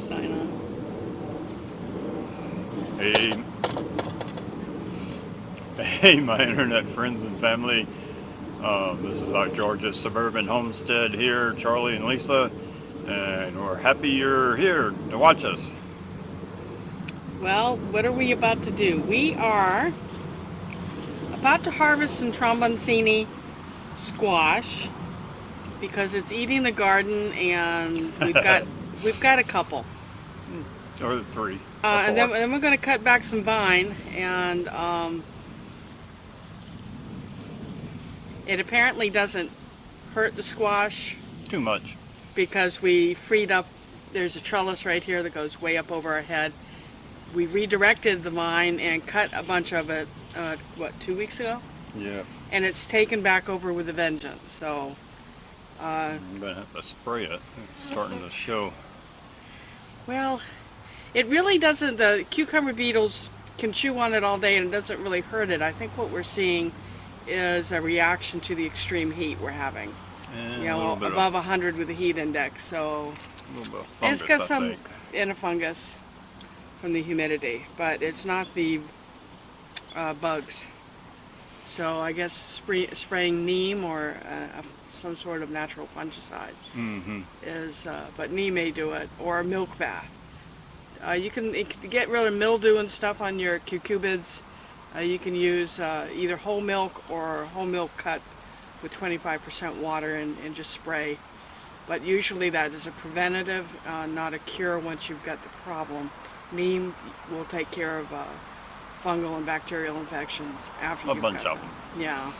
sign on. Hey, my internet friends and family. This is our Georgia Suburban Homestead here, Charlie and Lisa, and we're happy you're here to watch us. Well, what are we about to do? We are about to harvest some Tromboncini squash because it's eating the garden, and we've got a couple. Or three, And or then we're going to cut back some vine, and it apparently doesn't hurt the squash too much. because we freed up. There's a trellis right here that goes way up over our head. We redirected the vine and cut a bunch of it, 2 weeks ago? Yeah. And it's taken back over with a vengeance. So, I'm gonna have to spray it. It's starting to show. well, it really doesn't. The cucumber beetles can chew on it all day and it doesn't really hurt it. I think what we're seeing is a reaction to the extreme heat we're having. And You know, above 100 with the heat index. So, a little bit of and fungus, it's got I some think. in a fungus from the humidity, but it's not the bugs. So I guess spraying neem or some sort of natural fungicide Mm-hmm. is, but neem may do it, or a milk bath. You can get rid of mildew and stuff on your cucubids. You can use either whole milk or whole milk cut with 25% water and just spray. But usually that is a preventative, not a cure once you've got the problem. Neem will take care of fungal and bacterial infections after you've bunch got of them. Yeah.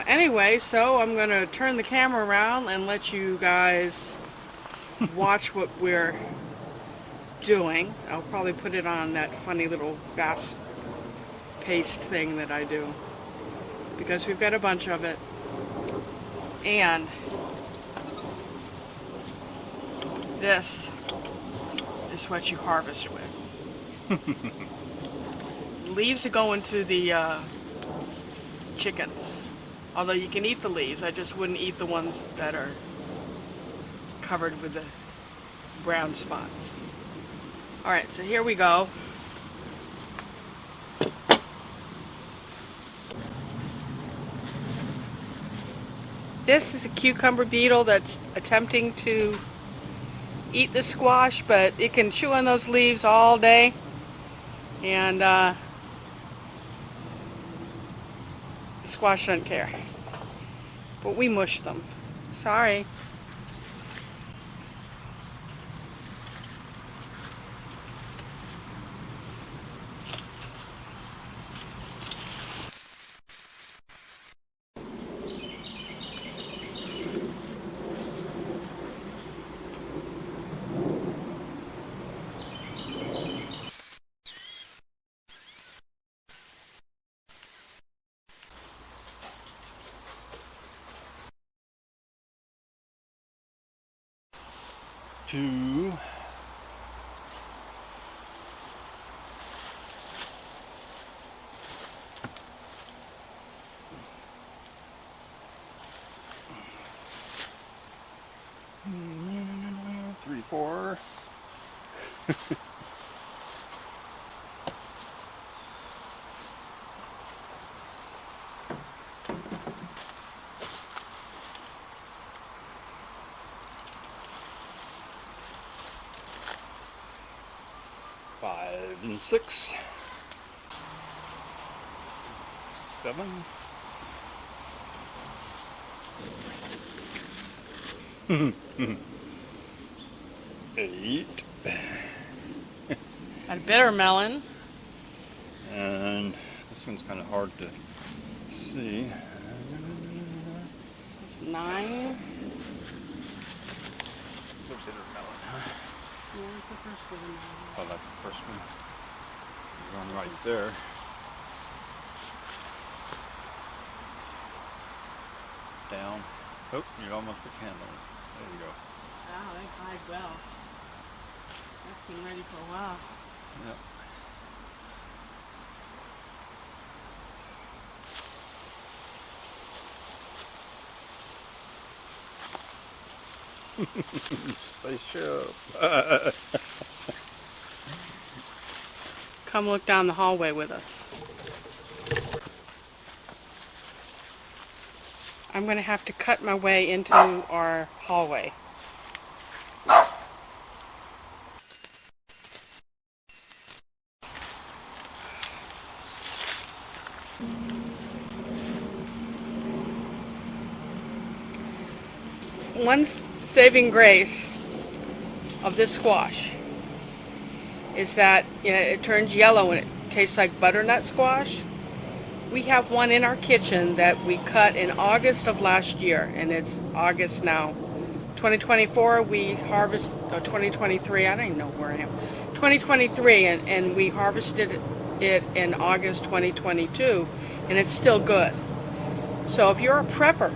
Anyway, so I'm going to turn the camera around and let you guys watch what we're doing. I'll probably put it on that funny little fast paste thing that I do because we've got a bunch of it. And this is what you harvest with. Leaves are going to the chickens. Although you can eat the leaves, I just wouldn't eat the ones that are covered with the brown spots. Alright, so here we go. This is a cucumber beetle that's attempting to eat the squash, but it can chew on those leaves all day. And the squash doesn't care. But we mush them. Sorry. Two. Three, four. Five and six. Seven. Eight. A bitter melon. And this one's kind of hard to see. It's 9. Oh, that's the first one. One right there. Down. Oh, you almost put candle. There you go. Wow, they hide well. That's been ready for a while. Yep. Spaceship. Come look down the hallway with us. I'm going to have to cut my way into our hallway. One saving grace of this squash is that it turns yellow and it tastes like butternut squash. We have one in our kitchen that we cut in August of last year, and it's August now. 2024 we harvest, 2023, I don't even know where I am. 2023, and we harvested it in August 2022, and it's still good. So if you're a prepper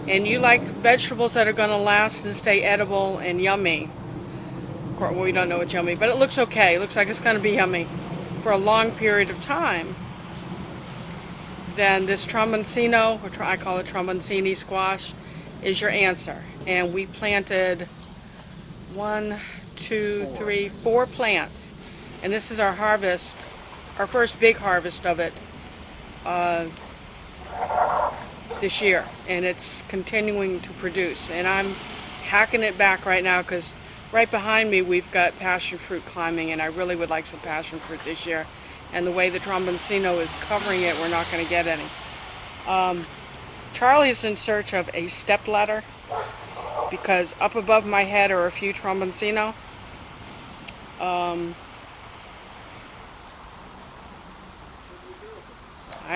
and you like vegetables that are going to last and stay edible and yummy, well, we don't know what's yummy, but it looks okay. It looks like it's going to be yummy for a long period of time. Then this Tromboncino, or I call it Tromboncini squash, is your answer. And we planted 4 plants. And this is our harvest, our first big harvest of it this year. And it's continuing to produce. And I'm hacking it back right now because right behind me we've got passion fruit climbing, and I really would like some passion fruit this year. And the way the Tromboncino is covering it, we're not going to get any. Charlie's in search of a step ladder because up above my head are a few Tromboncino. I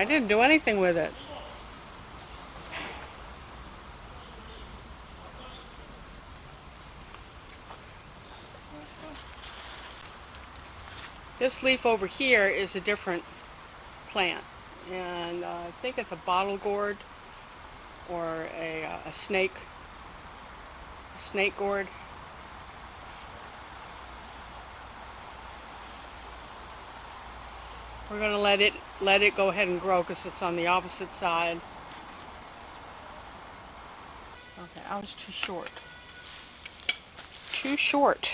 didn't do anything with it. This leaf over here is a different plant, and I think it's a bottle gourd or a snake gourd. We're going to let it go ahead and grow because it's on the opposite side. Okay, I was too short. Too short.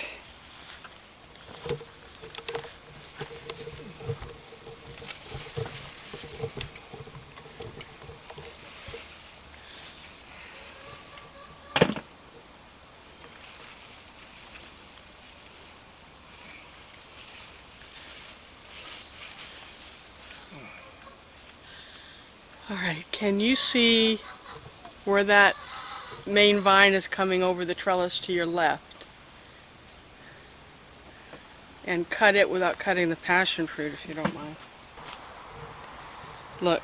Alright, can you see where that main vine is coming over the trellis to your left? And cut it without cutting the passion fruit, if you don't mind. Look.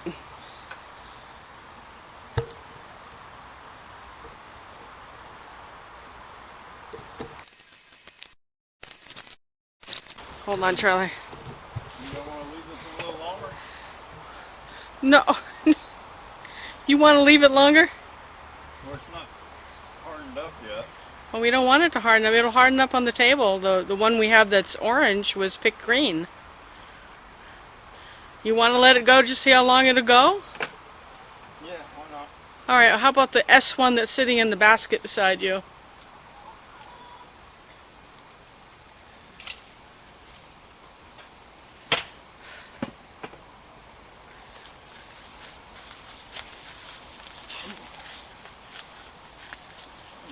Hold on, Charlie. You don't want to leave this a little longer? No. You want to leave it longer? Well, it's not hardened up yet. Well, we don't want it to harden up. It'll harden up on the table. The one we have that's orange was picked green. You want to let it go, just see how long it'll go? Yeah, why not? Alright, how about the S1 that's sitting in the basket beside you?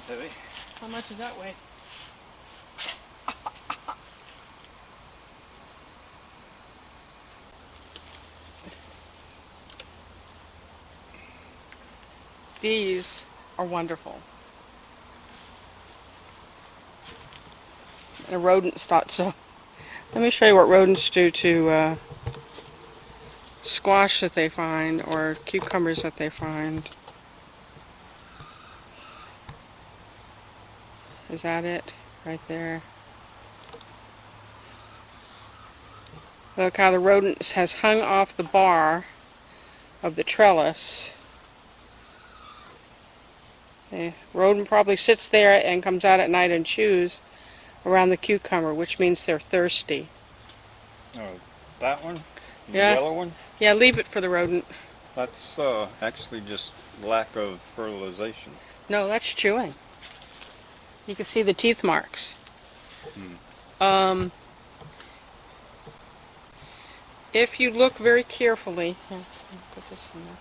Heavy. How much does that weigh? These are wonderful. And rodents thought so. Let me show you what rodents do to squash that they find or cucumbers that they find. Is that it? Right there. Look how the rodent has hung off the bar of the trellis. The rodent probably sits there and comes out at night and chews around the cucumber, which means they're thirsty. Oh, that one? Yeah. The yellow one? Yeah, leave it for the rodent. That's actually just lack of fertilization. No, that's chewing. You can see the teeth marks. If you look very carefully, here, let me put this in there.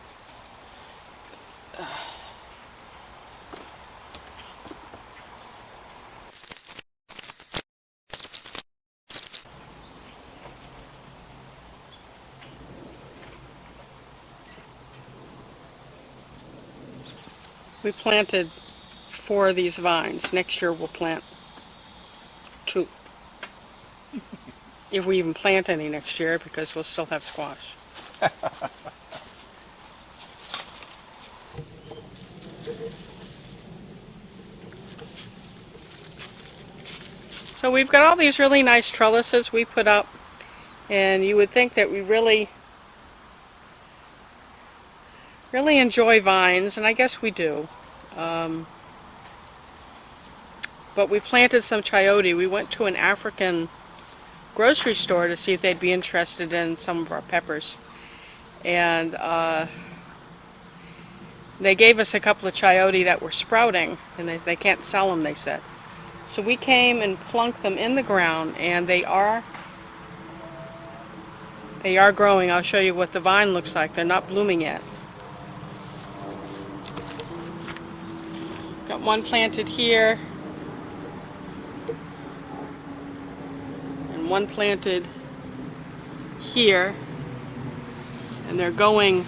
We planted 4 of these vines. Next year we'll plant 2. If we even plant any next year, because we'll still have squash. So we've got all these really nice trellises we put up, and you would think that we really enjoy vines, and I guess we do. But we planted some chayote. We went to an African grocery store to see if they'd be interested in some of our peppers. And they gave us a couple of chayote that were sprouting, and they can't sell them, they said. So we came and plunked them in the ground, and they are growing. I'll show you what the vine looks like. They're not blooming yet. Got one planted here, and one planted here, and they're going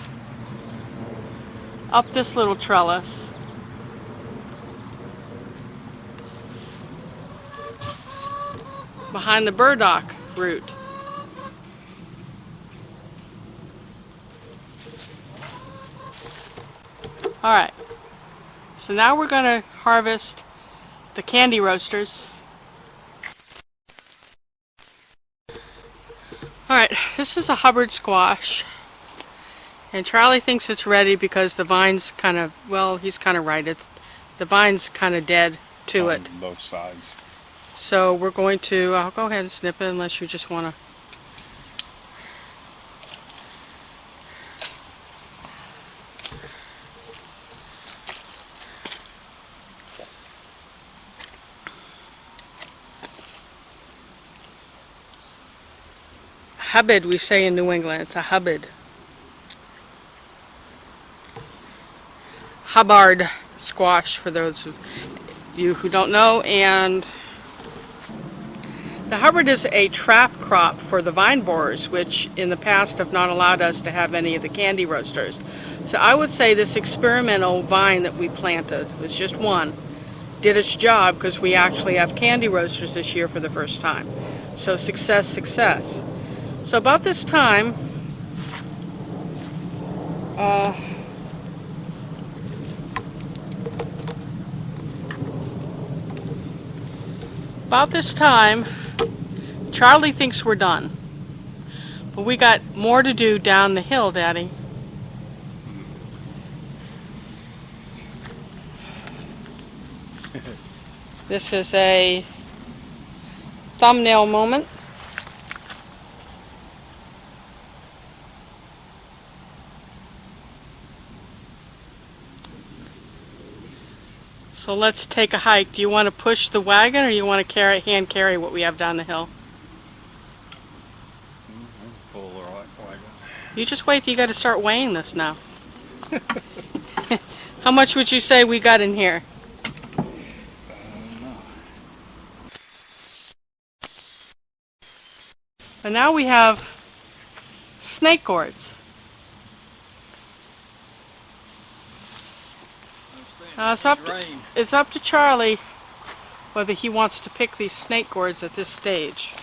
up this little trellis. Behind the burdock root. Alright, so now we're going to harvest the candy roasters. Alright, this is a Hubbard squash. And Charlie thinks it's ready because the vine's kind of, well, he's kind of right. The vine's kind of dead to it. On both sides. So we're going to, I'll go ahead and snip it unless you just want to. Hubbard, we say in New England. It's a Hubbard. Hubbard squash, for those of you who don't know. And the Hubbard is a trap crop for the vine borers, which in the past have not allowed us to have any of the candy roasters. So I would say this experimental vine that we planted, was just one, did its job, because we actually have candy roasters this year for the first time. So success, success. So about this time, Charlie thinks we're done. But we got more to do down the hill, Daddy. This is a thumbnail moment. So let's take a hike. Do you want to push the wagon, or you want to hand carry what we have down the hill? Pull the wagon. You just wait. You got to start weighing this now. How much would you say we got in here? And now we have snake gourds. It's up to Charlie whether he wants to pick these snake gourds at this stage.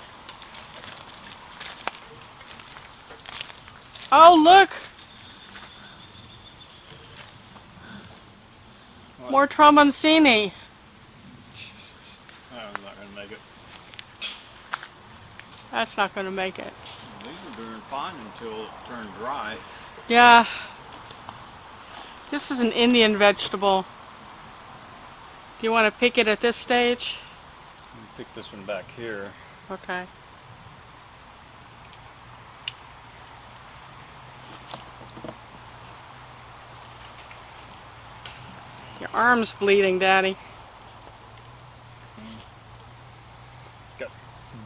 Oh, look! What? More Tromboncini. I'm not going to make it. That's not going to make it. These are doing fine until it turned dry. Yeah. This is an Indian vegetable. Do you want to pick it at this stage? Pick this one back here. Okay. Your arm's bleeding, Daddy. Got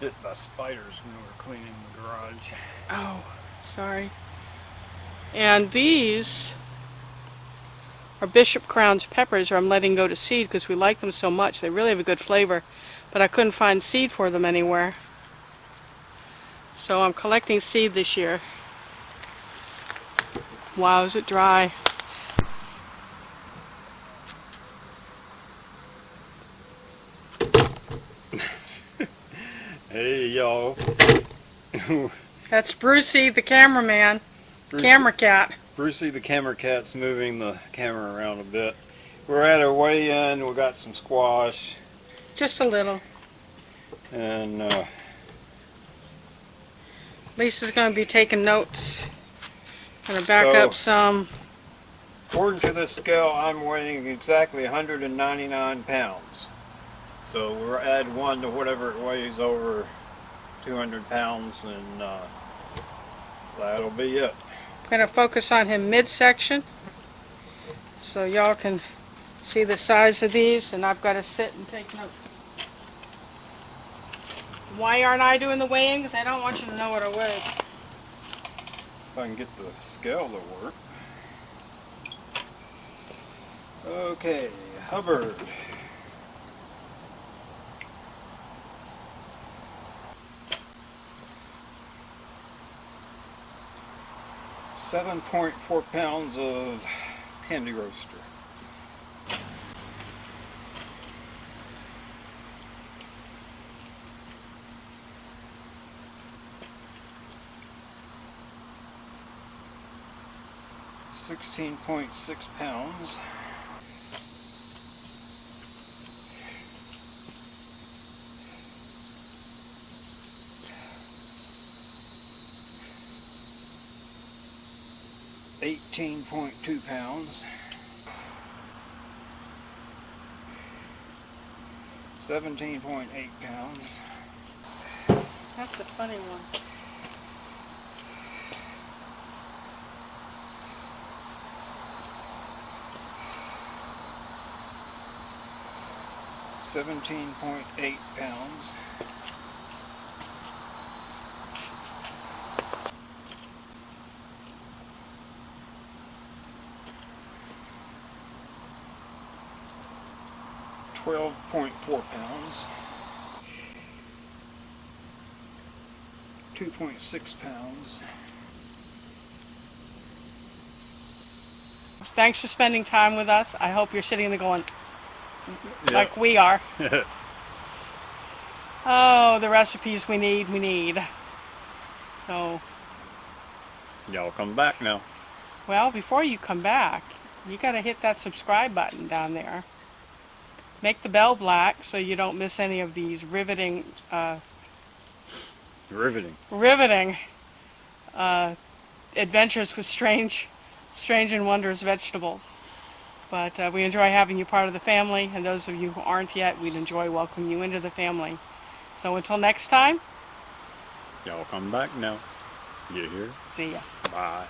bit by spiders when we were cleaning the garage. Oh, sorry. And these are Bishop Crown's peppers, or I'm letting go to seed because we like them so much. They really have a good flavor, but I couldn't find seed for them anywhere. So I'm collecting seed this year. Wow, is it dry? Hey y'all. That's Brucey, the cameraman. Camera cat. Brucey the camera cat's moving the camera around a bit. We're at our weigh-in. We got some squash. Just a little. And Lisa's going to be taking notes. Going to back up some. according to this scale, I'm weighing exactly 199 pounds. So we'll add one to whatever it weighs over 200 pounds, and that'll be it. I'm going to focus on him midsection so y'all can see the size of these, and I've got to sit and take notes. Why aren't I doing the weighing? Because I don't want you to know what I weigh. If I can get the scale to work. Okay, Hubbard. .4 pounds of handy roaster. .6 pounds. .2 pounds. 17.8 pounds. That's the funny one. £17.8 pounds. £12.4 pounds. 2.6 pounds. Thanks for spending time with us. I hope you're sitting there going, like we are. Oh, the recipes we need. So, Y'all come back now. well, before you come back, you got to hit that subscribe button down there. Make the bell black so you don't miss any of these riveting adventures with strange and wondrous vegetables. But we enjoy having you part of the family, and those of you who aren't yet, we'd enjoy welcoming you into the family. So until next time, Y'all come back now. You hear? see ya. Bye.